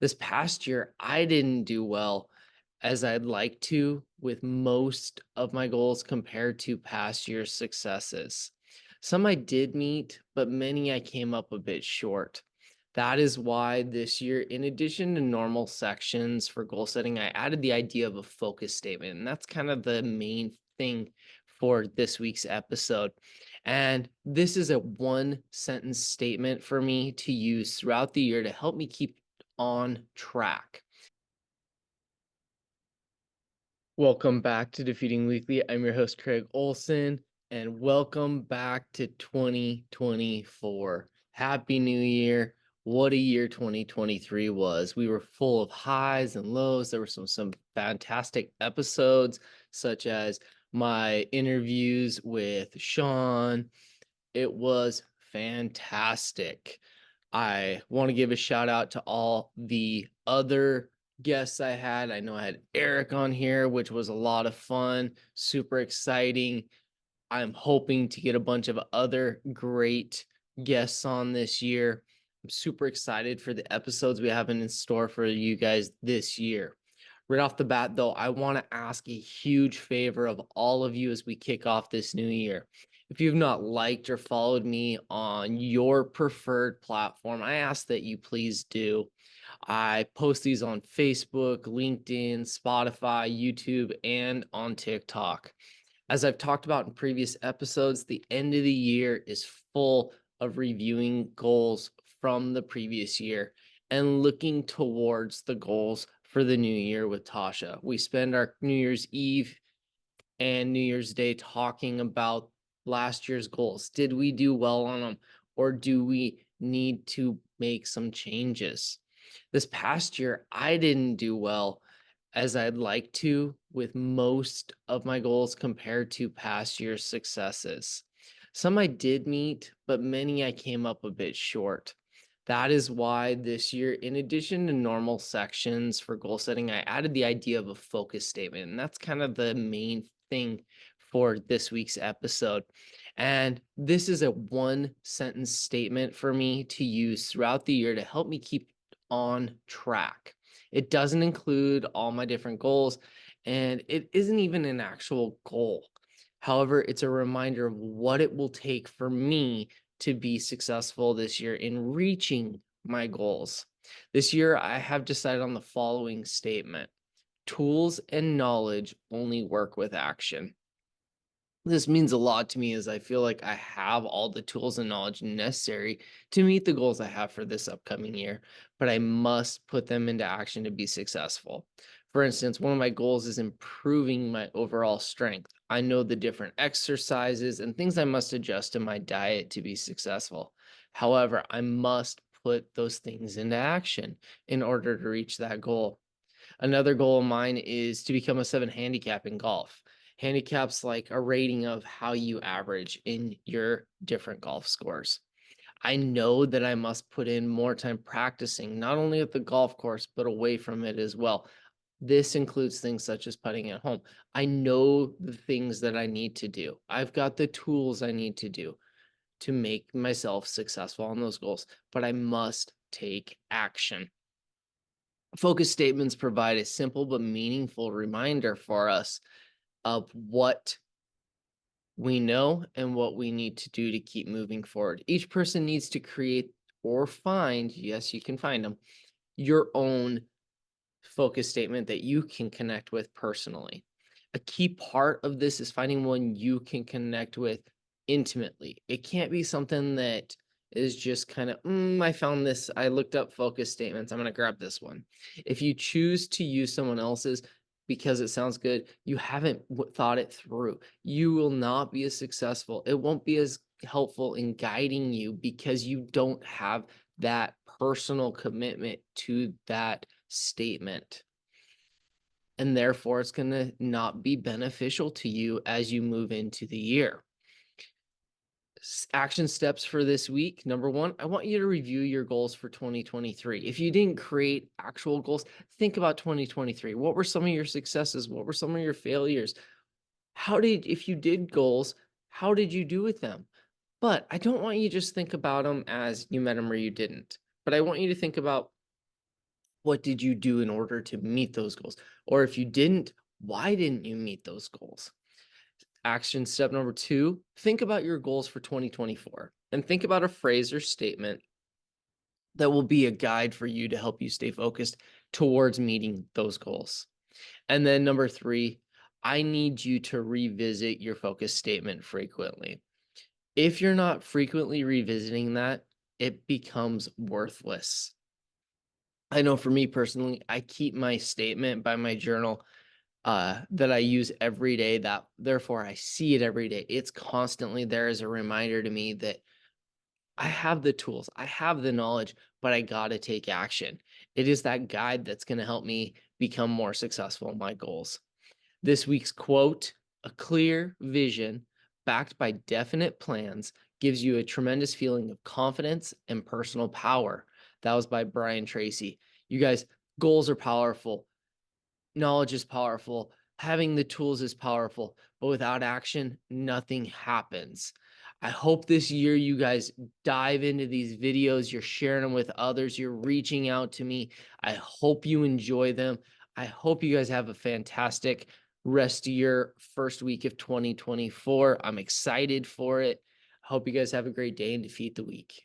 This past year, I didn't do well as I'd like to with most of my goals compared to past year's successes. Some I did meet, but many I came up a bit short. That is why this year, in addition to normal sections for goal setting, I added the idea of a focus statement. And that's kind of the main thing for this week's episode. And this is a one sentence statement for me to use throughout the year to help me keep on track. Welcome back to Defeating Weekly. I'm your host, Craig Olson, and welcome back to 2024. Happy New Year. What a year 2023 was. We were full of highs and lows. There were some fantastic episodes, such as my interviews with Sean. It was fantastic. I want to give a shout out to all the other guests I had. I know I had Eric on here, which was a lot of fun, super exciting. I'm hoping to get a bunch of other great guests on this year. I'm super excited for the episodes we have in store for you guys this year. Right off the bat, though, I want to ask a huge favor of all of you as we kick off this new year. If you've not liked or followed me on your preferred platform, I ask that you please do. I post these on Facebook, LinkedIn, Spotify, YouTube, and on TikTok. As I've talked about in previous episodes, the end of the year is full of reviewing goals from the previous year and looking towards the goals for the new year with Tasha. We spend our New Year's Eve and New Year's Day talking about last year's goals. Did we do well on them, or do we need to make some changes? This past year, I didn't do well as I'd like to with most of my goals compared to past year's successes. Some I did meet, but many I came up a bit short. That is why this year, in addition to normal sections for goal setting, I added the idea of a focus statement. And that's kind of the main thing for this week's episode. And this is a one sentence statement for me to use throughout the year to help me keep on track. It doesn't include all my different goals, and it isn't even an actual goal. However, it's a reminder of what it will take for me to be successful this year in reaching my goals. This year, I have decided on the following statement: tools and knowledge only work with action. This means a lot to me as I feel like I have all the tools and knowledge necessary to meet the goals I have for this upcoming year, but I must put them into action to be successful. For instance, one of my goals is improving my overall strength. I know the different exercises and things I must adjust to my diet to be successful. However, I must put those things into action in order to reach that goal. Another goal of mine is to become a 7 handicap in golf. Handicap's like a rating of how you average in your different golf scores. I know that I must put in more time practicing, not only at the golf course, but away from it as well. This includes things such as putting at home. I know the things that I need to do. I've got the tools I need to do to make myself successful on those goals, but I must take action. Focus statements provide a simple but meaningful reminder for us of what we know and what we need to do to keep moving forward. Each person needs to create or find, yes, you can find them, your own focus statement that you can connect with personally. A key part of this is finding one you can connect with intimately. It can't be something that is just kind of, I found this, I looked up focus statements, I'm going to grab this one. If you choose to use someone else's because it sounds good, you haven't thought it through. You will not be as successful. It won't be as helpful in guiding you because you don't have that personal commitment to that statement. And therefore, it's going to not be beneficial to you as you move into the year. Action steps for this week. Number one, I want you to review your goals for 2023. If you didn't create actual goals, think about 2023. What were some of your successes? What were some of your failures? If you did goals, how did you do with them? But I don't want you to just think about them as you met them or you didn't. But I want you to think about What did you do in order to meet those goals? Or if you didn't, why didn't you meet those goals? Action step number 2, think about your goals for 2024 and think about a phrase or statement that will be a guide for you to help you stay focused towards meeting those goals. And then number 3, I need you to revisit your focus statement frequently. If you're not frequently revisiting that, it becomes worthless. I know for me personally, I keep my statement by my journal that I use every day, that therefore I see it every day. It's constantly there as a reminder to me that I have the tools, I have the knowledge, but I got to take action. It is that guide that's going to help me become more successful in my goals. This week's quote: a clear vision backed by definite plans gives you a tremendous feeling of confidence and personal power. That was by Brian Tracy. You guys, goals are powerful. Knowledge is powerful. Having the tools is powerful, but without action, nothing happens. I hope this year you guys dive into these videos, you're sharing them with others, you're reaching out to me. I hope you enjoy them. I hope you guys have a fantastic rest of your first week of 2024. I'm excited for it. I hope you guys have a great day and defeat the week.